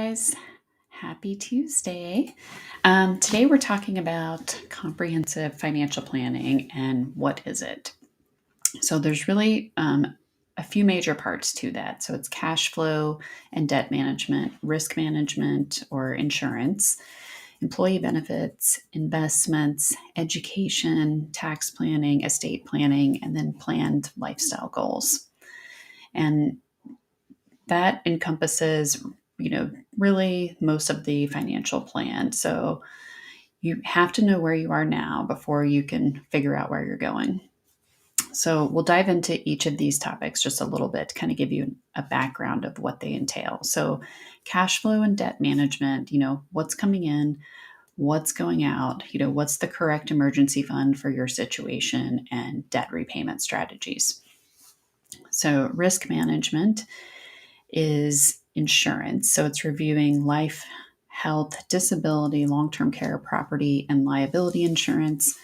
guys. Happy Tuesday. Today we're talking about comprehensive financial planning and what is it. So there's really a few major parts to that. So it's cash flow and debt management, risk management or insurance, employee benefits, investments, education, tax planning, estate planning, and then planned lifestyle goals. And that encompasses, really most of the financial plan. So you have to know where you are now before you can figure out where you're going. So we'll dive into each of these topics just a little bit to kind of give you a background of what they entail. So cash flow and debt management, what's coming in, what's going out, what's the correct emergency fund for your situation, and debt repayment strategies. So risk management is insurance. So it's reviewing life, health, disability, long-term care, property, and liability insurance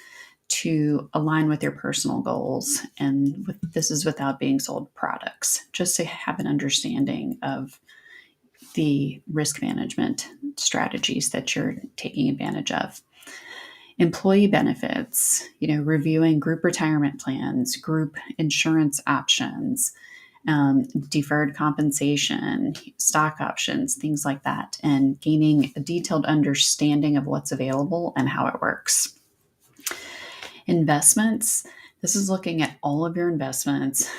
to align with your personal goals. And this is without being sold products, just to have an understanding of the risk management strategies that you're taking advantage of. Employee benefits, reviewing group retirement plans, group insurance options, deferred compensation, stock options, things like that, and gaining a detailed understanding of what's available and how it works. Investments, this is looking at all of your investments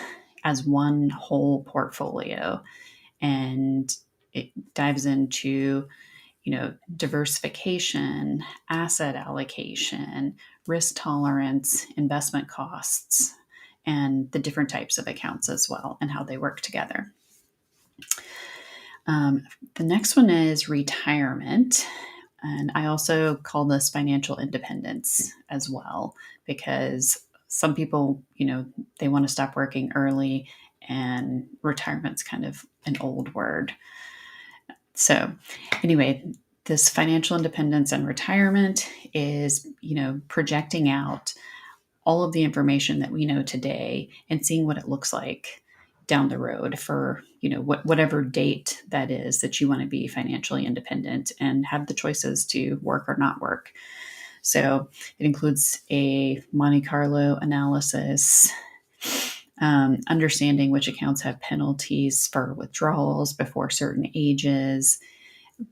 as one whole portfolio, and it dives into diversification, asset allocation, risk tolerance, investment costs, and the different types of accounts as well and how they work together. The next one is retirement. And I also call this financial independence as well, because some people, they want to stop working early, and retirement's kind of an old word. So anyway, this financial independence and retirement is, projecting out all of the information that we know today and seeing what it looks like down the road for, whatever date that is that you want to be financially independent and have the choices to work or not work. So it includes a Monte Carlo analysis, understanding which accounts have penalties for withdrawals before certain ages,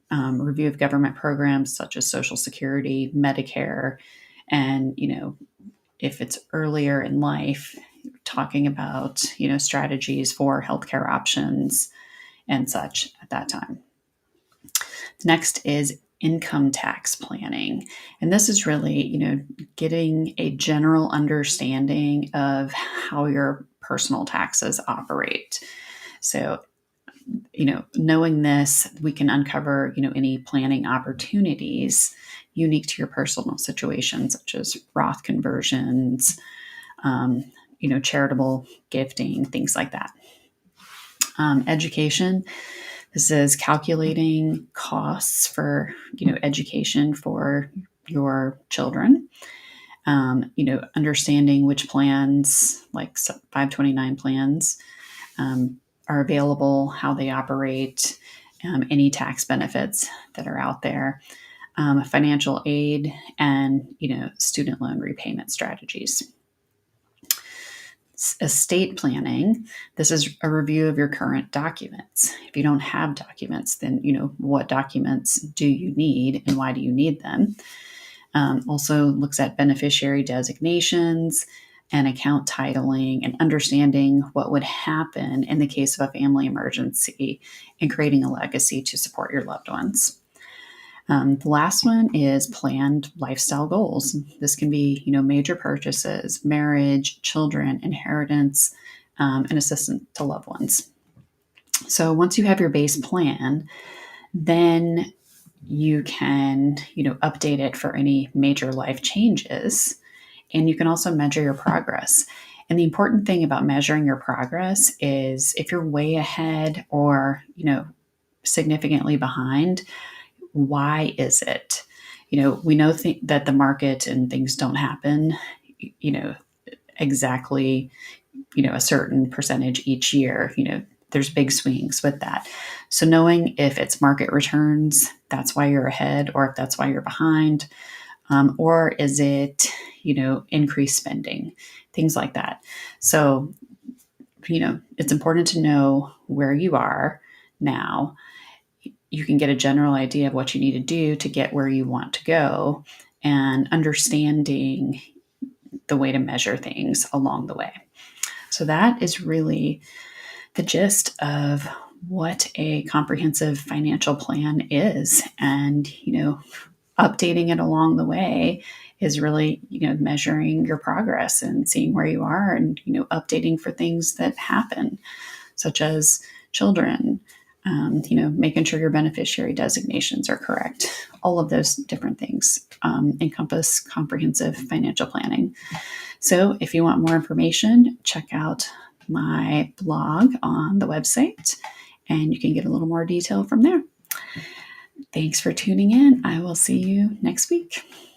review of government programs such as Social Security, Medicare, and, if it's earlier in life, talking about, strategies for healthcare options and such at that time. Next is income tax planning. And this is really, getting a general understanding of how your personal taxes operate. So, knowing this, we can uncover, any planning opportunities unique to your personal situation, such as Roth conversions, charitable gifting, things like that. Education. This is calculating costs for, education for your children. Understanding which plans, like 529 plans, are available, how they operate, any tax benefits that are out there, financial aid, and student loan repayment strategies. Estate planning, this is a review of your current documents. If you don't have documents, then what documents do you need and why do you need them? Also looks at beneficiary designations and account titling and understanding what would happen in the case of a family emergency and creating a legacy to support your loved ones. The last one is planned lifestyle goals. This can be, major purchases, marriage, children, inheritance, and assistance to loved ones. So once you have your base plan, then you can, update it for any major life changes. And you can also measure your progress. And the important thing about measuring your progress is if you're way ahead or, significantly behind, why is it? We know that the market and things don't happen, exactly, a certain percentage each year. there's big swings with that. So knowing if it's market returns, that's why you're ahead, or if that's why you're behind, or is it, increased spending, things like that. So, it's important to know where you are now. You can get a general idea of what you need to do to get where you want to go, and understanding the way to measure things along the way. So that is really the gist of what a comprehensive financial plan is. And, updating it along the way is really, measuring your progress and seeing where you are, and, updating for things that happen, such as children, making sure your beneficiary designations are correct. All of those different things encompass comprehensive financial planning. So if you want more information, check out my blog on the website, and you can get a little more detail from there. Thanks for tuning in. I will see you next week.